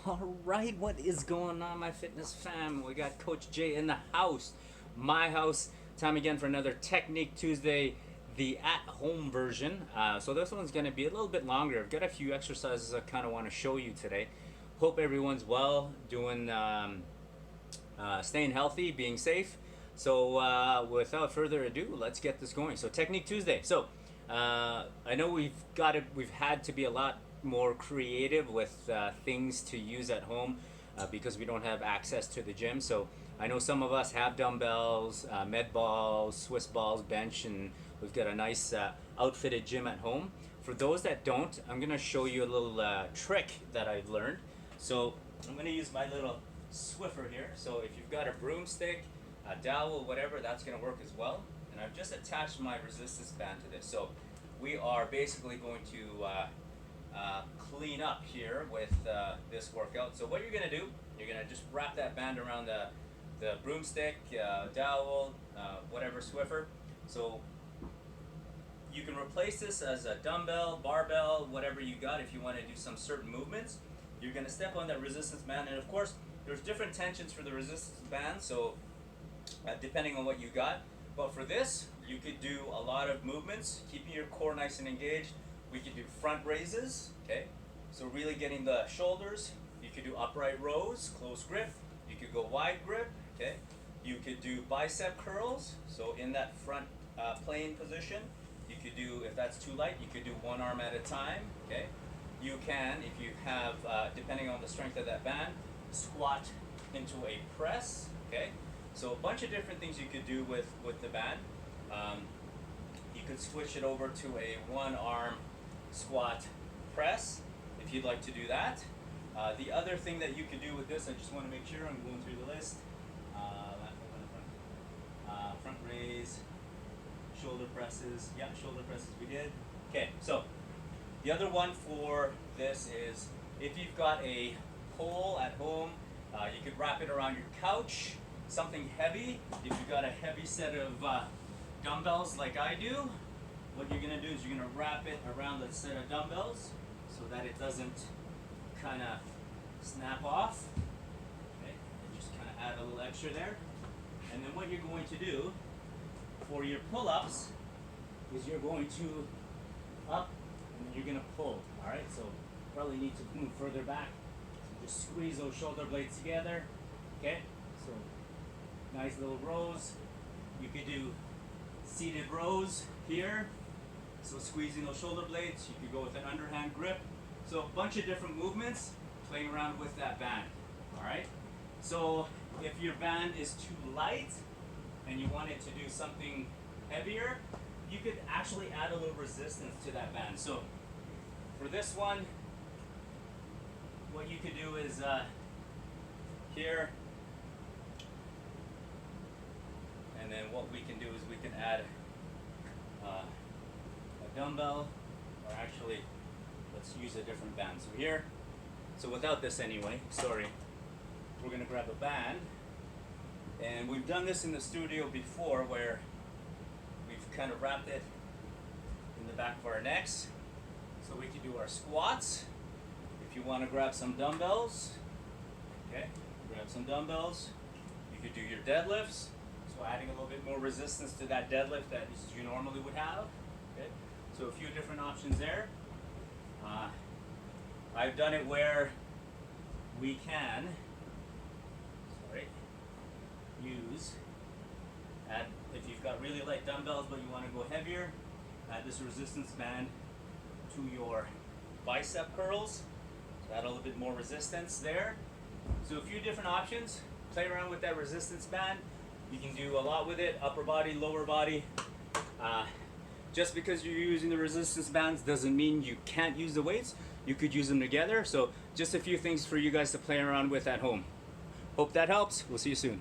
All right, what is going on, my fitness fam? We got Coach Jay in the house, my house. Time again for another Technique Tuesday, the at-home version. So this one's going to be a little bit longer. I've got a few exercises I kind of want to show you today. Hope everyone's well, doing, staying healthy, being safe. So without further ado, let's get this going. So Technique Tuesday. So I know we've had to be a lot more creative with things to use at home because we don't have access to the gym. So I know some of us have dumbbells, med balls, Swiss balls, bench, and we've got a nice outfitted gym at home. For those that don't, I'm gonna show you a little trick that I've learned. So I'm gonna use my little Swiffer here. So if you've got a broomstick, a dowel, whatever, that's gonna work as well. And I've just attached my resistance band to this. So we are basically going to clean up here with this workout. So what you're gonna do, you're gonna just wrap that band around the broomstick, dowel, whatever Swiffer. So you can replace this as a dumbbell, barbell, whatever you got if you want to do some certain movements. You're gonna step on that resistance band, and of course there's different tensions for the resistance band, so depending on what you got. But for this, you could do a lot of movements, keeping your core nice and engaged. We could do front raises, okay? So really getting the shoulders. You could do upright rows, close grip. You could go wide grip, okay? You could do bicep curls, so in that front plane position. You could do, if that's too light, you could do one arm at a time, okay? You can, if you have, depending on the strength of that band, squat into a press, okay? So a bunch of different things you could do with the band. You could switch it over to a one-arm squat press if you'd like to do that. The other thing that you could do with this, I just want to make sure I'm going through the list. Front raise, shoulder presses. Yeah, shoulder presses we did. Okay, so the other one for this is if you've got a pole at home, you could wrap it around your couch. Something heavy, if you've got a heavy set of dumbbells like I do, what you're gonna do is you're gonna wrap it around the set of dumbbells so that it doesn't kind of snap off. Okay, and just kind of add a little extra there. And then what you're going to do for your pull-ups is you're going to up and then you're gonna pull. All right, so probably need to move further back. So just squeeze those shoulder blades together. Okay, so nice little rows. You could do seated rows here. So squeezing those shoulder blades. You could go with an underhand grip. So a bunch of different movements playing around with that band. All right. So if your band is too light and you want it to do something heavier, you could actually add a little resistance to that band. So for this one, what you could do is here. And then what we can do is we can add a dumbbell, or actually, let's use a different band. So here, so without this anyway, sorry, we're gonna grab a band. And we've done this in the studio before where we've kind of wrapped it in the back of our necks. So we can do our squats. If you wanna grab some dumbbells, okay, grab some dumbbells. You could do your deadlifts. So adding a little bit more resistance to that deadlift that you normally would have. Okay? So a few different options there. I've done it where we can, add, if you've got really light dumbbells but you want to go heavier, add this resistance band to your bicep curls. So add a little bit more resistance there. So a few different options. Play around with that resistance band. You can do a lot with it, upper body, lower body. Just because you're using the resistance bands doesn't mean you can't use the weights. You could use them together. So just a few things for you guys to play around with at home. Hope that helps. We'll see you soon.